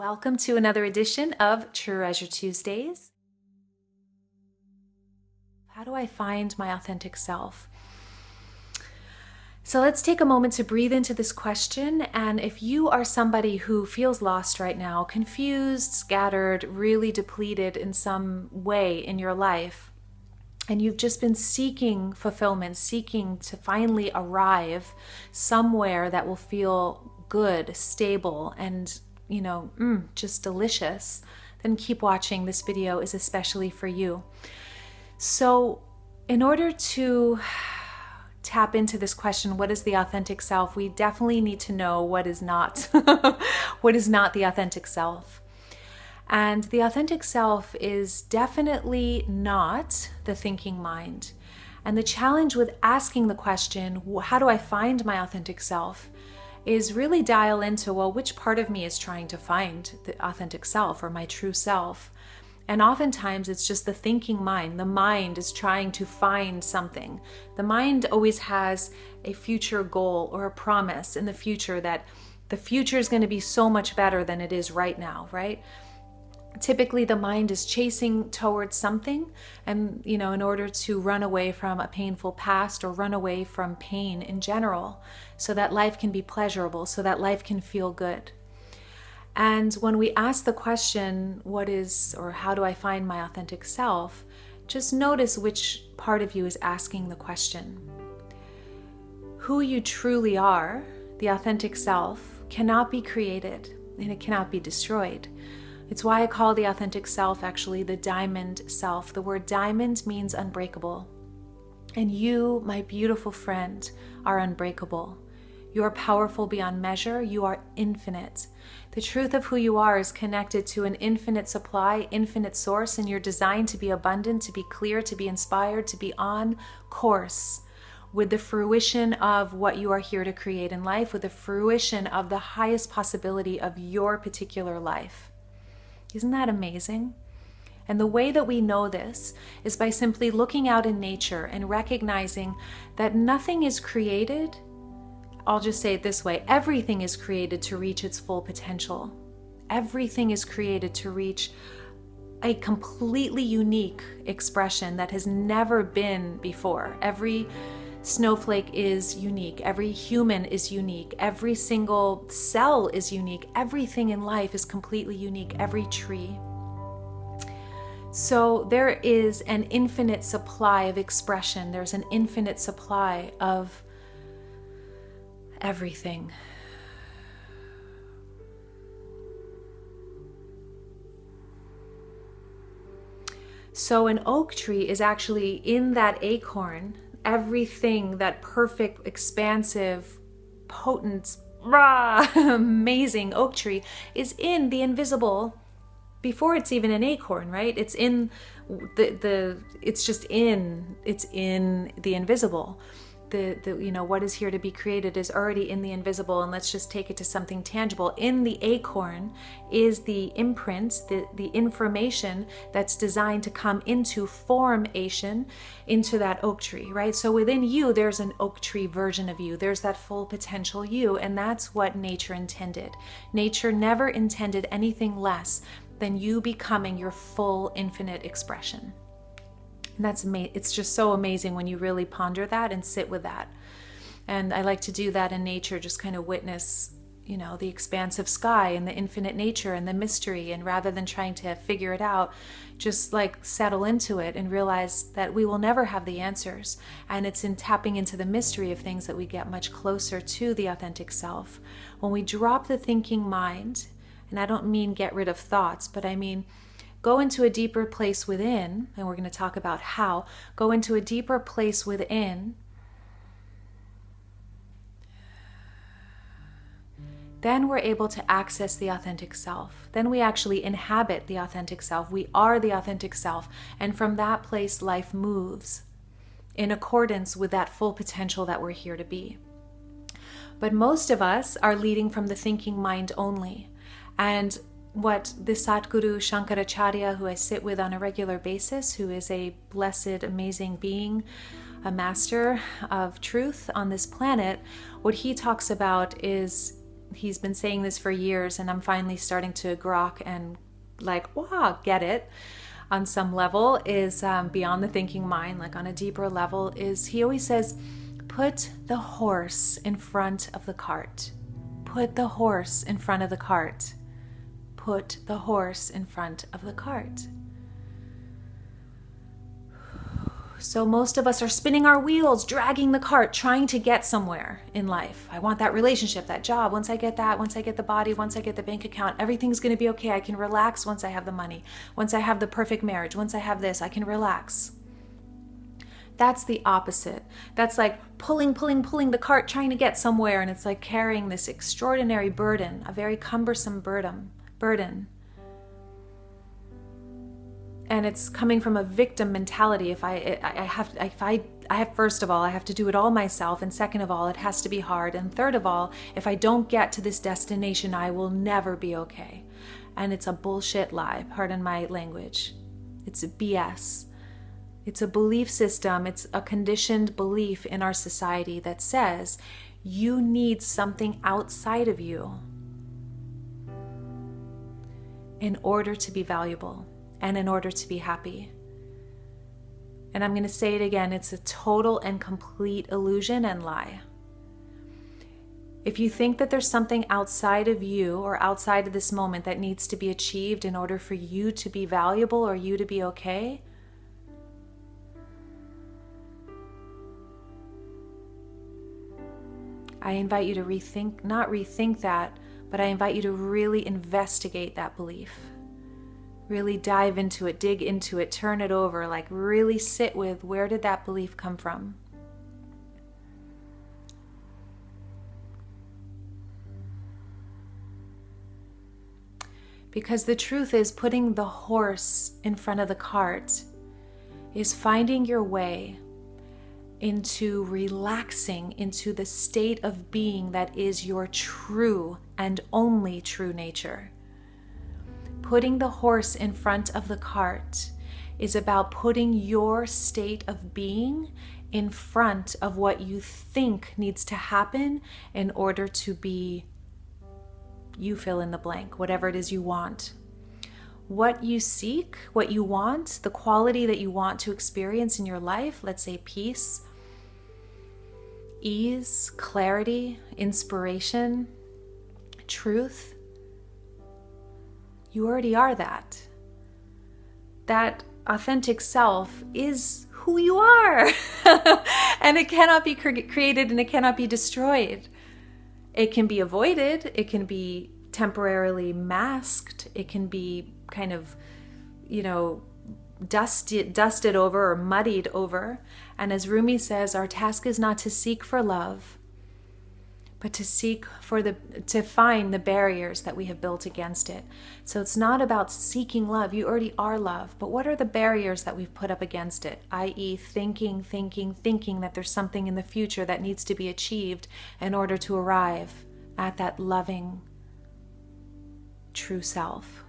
Welcome to another edition of Treasure Tuesdays. How do I find my authentic self? So let's take a moment to breathe into this question. And if you are somebody who feels lost right now, confused, scattered, really depleted in some way in your life, and you've just been seeking fulfillment, seeking to finally arrive somewhere that will feel good, stable, and just delicious, then keep watching. This video is especially for you. So in order to tap into this question, what is the authentic self? We definitely need to know what is not, what is not the authentic self. And the authentic self is definitely not the thinking mind. And the challenge with asking the question, how do I find my authentic self, is really dial into, well, which part of me is trying to find the authentic self or my true self? And oftentimes it's just the thinking mind. The mind is trying to find something. The mind always has a future goal or a promise in the future that the future is going to be so much better than it is right now, right? Typically the mind is chasing towards something and, in order to run away from a painful past or run away from pain in general so that life can be pleasurable, so that life can feel good. And when we ask the question, what is or how do I find my authentic self, just notice which part of you is asking the question. Who you truly are, the authentic self, cannot be created and it cannot be destroyed. It's why I call the authentic self actually the diamond self. The word diamond means unbreakable. And you, my beautiful friend, are unbreakable. You are powerful beyond measure. You are infinite. The truth of who you are is connected to an infinite supply, infinite source, and you're designed to be abundant, to be clear, to be inspired, to be on course with the fruition of what you are here to create in life, with the fruition of the highest possibility of your particular life. Isn't that amazing? And the way that we know this is by simply looking out in nature and recognizing that nothing is created. I'll just say it this way. Everything is created to reach its full potential. Everything is created to reach a completely unique expression that has never been before. Every snowflake is unique. Every human is unique. Every single cell is unique. Everything in life is completely unique. Every tree. So there is an infinite supply of expression. There's an infinite supply of everything. So an oak tree is actually in that acorn. Everything, that perfect, expansive, potent, amazing oak tree is in the invisible before it's even an acorn, right? It's in it's in the invisible. What is here to be created is already in the invisible, and let's just take it to something tangible. In the acorn is the imprint, the information that's designed to come into formation into that oak tree, right? So within you, there's an oak tree version of you. There's that full potential you, and that's what nature intended. Nature never intended anything less than you becoming your full infinite expression. And that's amazing. It's just so amazing when you really ponder that and sit with that. And I like to do that in nature, just kind of witness, the expansive sky and the infinite nature and the mystery. And rather than trying to figure it out, just like settle into it and realize that we will never have the answers. And it's in tapping into the mystery of things that we get much closer to the authentic self. When we drop the thinking mind, and I don't mean get rid of thoughts, but I mean go into a deeper place within, and we're going to talk about how. Go into a deeper place within. Then we're able to access the authentic self. Then we actually inhabit the authentic self. We are the authentic self. And from that place, life moves in accordance with that full potential that we're here to be. But most of us are leading from the thinking mind only. And what the Satguru Shankaracharya, who I sit with on a regular basis, who is a blessed, amazing being, a master of truth on this planet, what he talks about is he's been saying this for years, and I'm finally starting to grok and like, wow, get it on some level, is beyond the thinking mind, like on a deeper level, is he always says, put the horse in front of the cart. Put the horse in front of the cart. Put the horse in front of the cart. So most of us are spinning our wheels, dragging the cart, trying to get somewhere in life. I want that relationship, that job. Once I get that, once I get the body, once I get the bank account, everything's going to be okay. I can relax once I have the money. Once I have the perfect marriage, once I have this, I can relax. That's the opposite. That's like pulling the cart, trying to get somewhere. And it's like carrying this extraordinary burden, a very cumbersome burden. And it's coming from a victim mentality. First of all, I have to do it all myself. And second of all, it has to be hard. And third of all, if I don't get to this destination, I will never be okay. And it's a bullshit lie. Pardon my language. It's a BS. It's a belief system. It's a conditioned belief in our society that says you need something outside of you in order to be valuable. And in order to be happy. And I'm going to say it again, it's a total and complete illusion and lie. If you think that there's something outside of you or outside of this moment that needs to be achieved in order for you to be valuable or you to be okay, I invite you to not rethink that, but I invite you to really investigate that belief. Really dive into it, dig into it, turn it over, like really sit with, where did that belief come from? Because the truth is, putting the horse in front of the cart is finding your way into relaxing into the state of being that is your true and only true nature. Putting the horse in front of the cart is about putting your state of being in front of what you think needs to happen in order to be, you fill in the blank, whatever it is you want. What you seek, what you want, the quality that you want to experience in your life, let's say peace, ease, clarity, inspiration, truth, you already are that. That authentic self is who you are. And it cannot be created and it cannot be destroyed. It can be avoided. It can be temporarily masked. It can be kind of, dusted over or muddied over. And as Rumi says, our task is not to seek for love, but to find the barriers that we have built against it. So it's not about seeking love. You already are love. But what are the barriers that we've put up against it? I.e. thinking that there's something in the future that needs to be achieved in order to arrive at that loving, true self,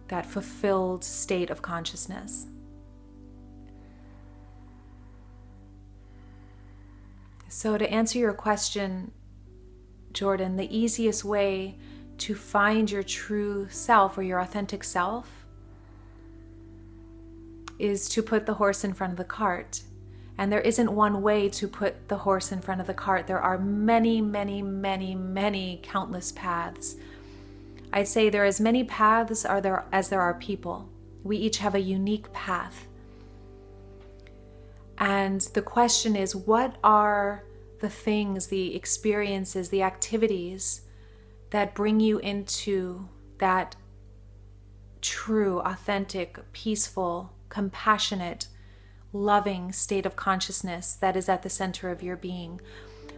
that fulfilled state of consciousness. So to answer your question, Jordan, the easiest way to find your true self or your authentic self is to put the horse in front of the cart. And there isn't one way to put the horse in front of the cart. There are many, many, many, many countless paths. I'd say there are as many paths as there are people. We each have a unique path. And the question is, what are the things, the experiences, the activities that bring you into that true, authentic, peaceful, compassionate, loving state of consciousness that is at the center of your being?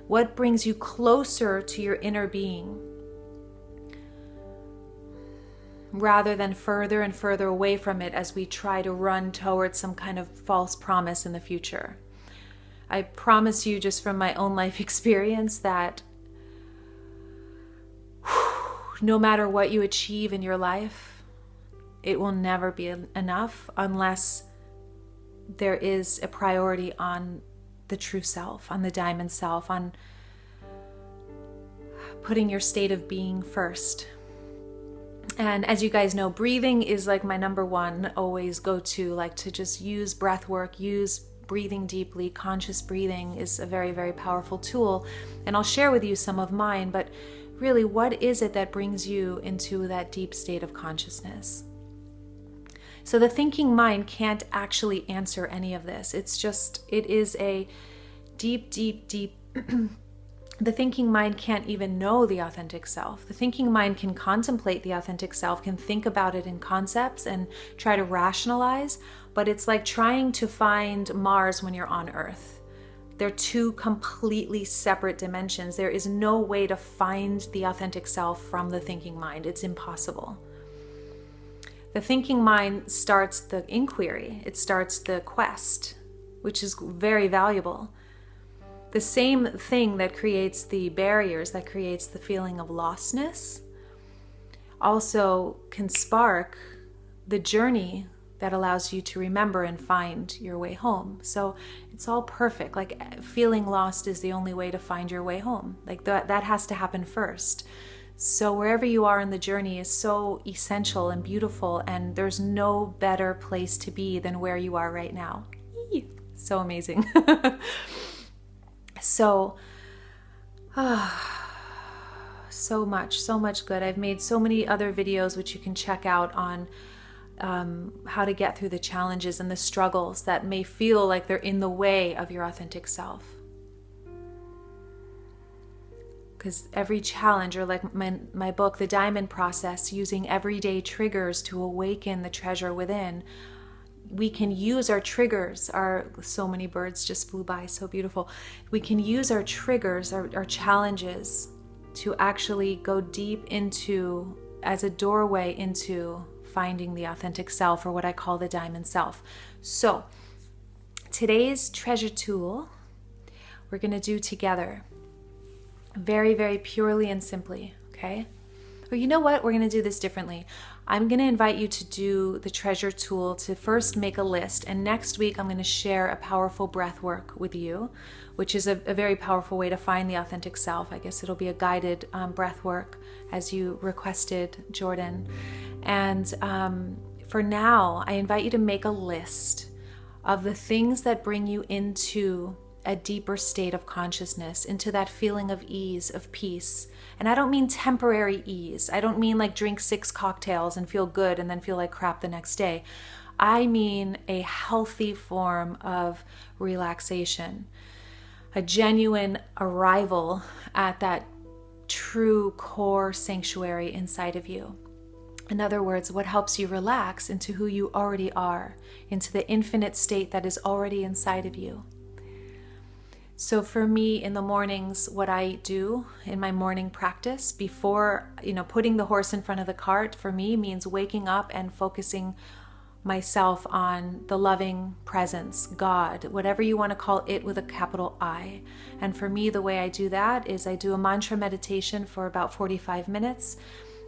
What brings you closer to your inner being rather than further and further away from it as we try to run towards some kind of false promise in the future? I promise you, just from my own life experience, that no matter what you achieve in your life, it will never be enough unless there is a priority on the true self, on the diamond self, on putting your state of being first. And as you guys know, breathing is like my number one always go to, like to just use breath work, use breathing deeply. Conscious breathing is a very, very powerful tool. And I'll share with you some of mine, but really, what is it that brings you into that deep state of consciousness? So the thinking mind can't actually answer any of this. It is a deep, deep, deep the thinking mind can't even know the authentic self. The thinking mind can contemplate the authentic self, can think about it in concepts and try to rationalize, but it's like trying to find Mars when you're on Earth. They're two completely separate dimensions. There is no way to find the authentic self from the thinking mind. It's impossible. The thinking mind starts the inquiry. It starts the quest, which is very valuable. The same thing that creates the barriers, that creates the feeling of lostness, also can spark the journey that allows you to remember and find your way home. So it's all perfect. Like feeling lost is the only way to find your way home. Like that has to happen first. So wherever you are in the journey is so essential and beautiful, and there's no better place to be than where you are right now. So amazing. So much good. I've made so many other videos which you can check out on how to get through the challenges and the struggles that may feel like they're in the way of your authentic self. Because every challenge, or like my book, The Diamond Process, using everyday triggers to awaken the treasure within, we can use our triggers. So many birds just flew by, so beautiful. We can use our triggers, our challenges, to actually go deep into, as a doorway into finding the authentic self, or what I call the diamond self. So today's treasure tool we're going to do together, very, very purely and simply, okay? Or you know what? We're going to do this differently. I'm going to invite you to do the treasure tool to first make a list. And next week, I'm going to share a powerful breath work with you, which is a very powerful way to find the authentic self. I guess it'll be a guided breath work as you requested, Jordan. And for now, I invite you to make a list of the things that bring you into a deeper state of consciousness, into that feeling of ease, of peace. And I don't mean temporary ease. I don't mean like drink 6 cocktails and feel good and then feel like crap the next day. I mean a healthy form of relaxation, a genuine arrival at that true core sanctuary inside of you. In other words, what helps you relax into who you already are, into the infinite state that is already inside of you. So for me in the mornings, what I do in my morning practice before, putting the horse in front of the cart, for me means waking up and focusing myself on the loving presence, God, whatever you want to call it with a capital I. And for me, the way I do that is I do a mantra meditation for about 45 minutes.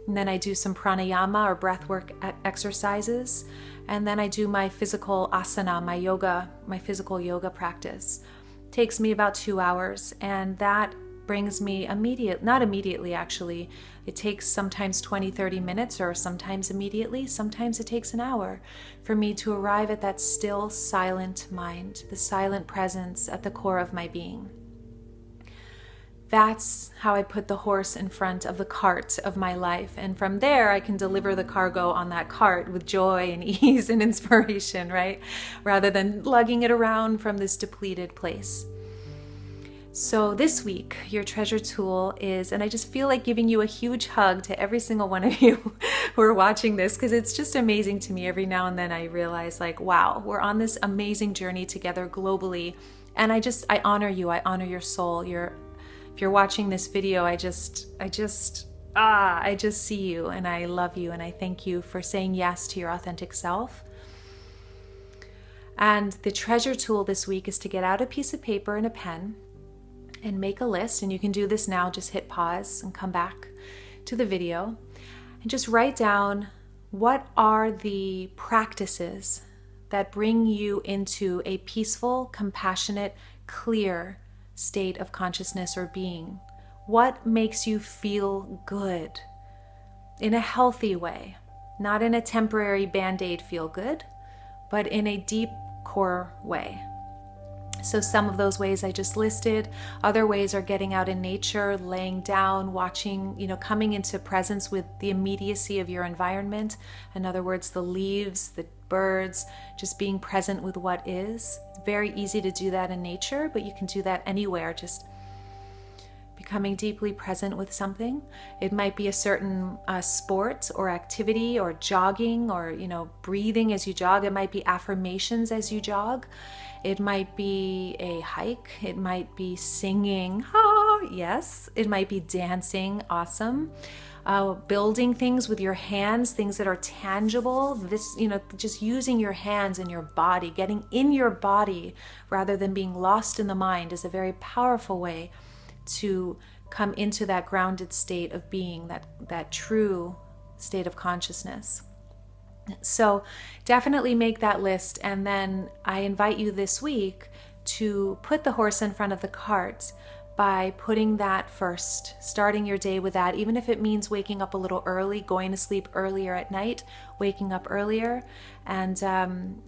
And then I do some pranayama or breathwork exercises. And then I do my physical asana, my physical yoga practice. Takes me about 2 hours, and that brings me not immediately actually. It takes sometimes 20-30 minutes, or sometimes immediately. Sometimes it takes an hour for me to arrive at that still silent mind, the silent presence at the core of my being. That's how I put the horse in front of the cart of my life. And from there, I can deliver the cargo on that cart with joy and ease and inspiration, right? Rather than lugging it around from this depleted place. So this week, your treasure tool is, and I just feel like giving you a huge hug to every single one of you who are watching this, because it's just amazing to me. Every now and then I realize like, wow, we're on this amazing journey together globally. And I honor you. I honor your soul. If you're watching this video, I just see you, and I love you, and I thank you for saying yes to your authentic self. And the treasure tool this week is to get out a piece of paper and a pen and make a list. And you can do this now, just hit pause and come back to the video and just write down what are the practices that bring you into a peaceful, compassionate, clear state of consciousness or being. What makes you feel good in a healthy way, not in a temporary band-aid feel good, but in a deep core way. So some of those ways I just listed. Other ways are getting out in nature, laying down, watching, coming into presence with the immediacy of your environment. In other words, the leaves, the birds, just being present with what is. It's very easy to do that in nature, but you can do that anywhere. Just becoming deeply present with something. It might be a certain sport or activity, or jogging, or breathing as you jog. It might be affirmations as you jog. It might be a hike. It might be singing. Oh, yes. It might be dancing. Awesome. Building things with your hands, things that are tangible. This, just using your hands and your body, getting in your body rather than being lost in the mind is a very powerful way to come into that grounded state of being, that true state of consciousness. So definitely make that list, and then I invite you this week to put the horse in front of the cart by putting that first, starting your day with that, even if it means waking up a little early, going to sleep earlier at night, waking up earlier, and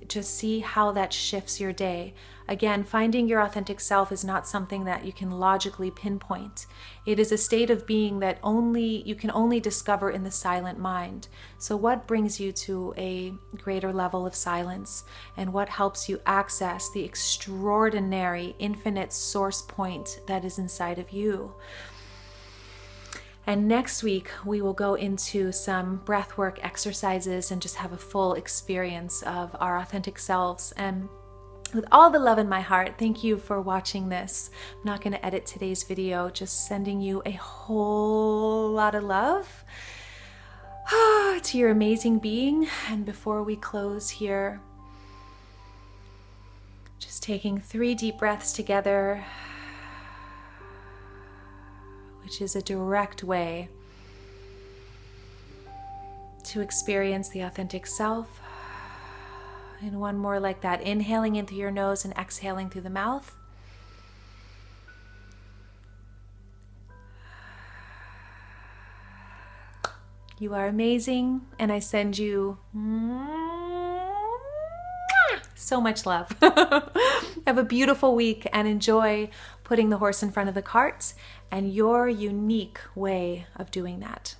just see how that shifts your day. Again, finding your authentic self is not something that you can logically pinpoint. It is a state of being that you can only discover in the silent mind. So what brings you to a greater level of silence, and what helps you access the extraordinary, infinite source point that is inside of you? And next week, we will go into some breathwork exercises and just have a full experience of our authentic selves. And with all the love in my heart, thank you for watching this. I'm not going to edit today's video, just sending you a whole lot of love to your amazing being. And before we close here, just taking 3 deep breaths together, which is a direct way to experience the authentic self. And one more like that, inhaling in through your nose and exhaling through the mouth. You are amazing, and I send you so much love. Have a beautiful week, and enjoy putting the horse in front of the cart and your unique way of doing that.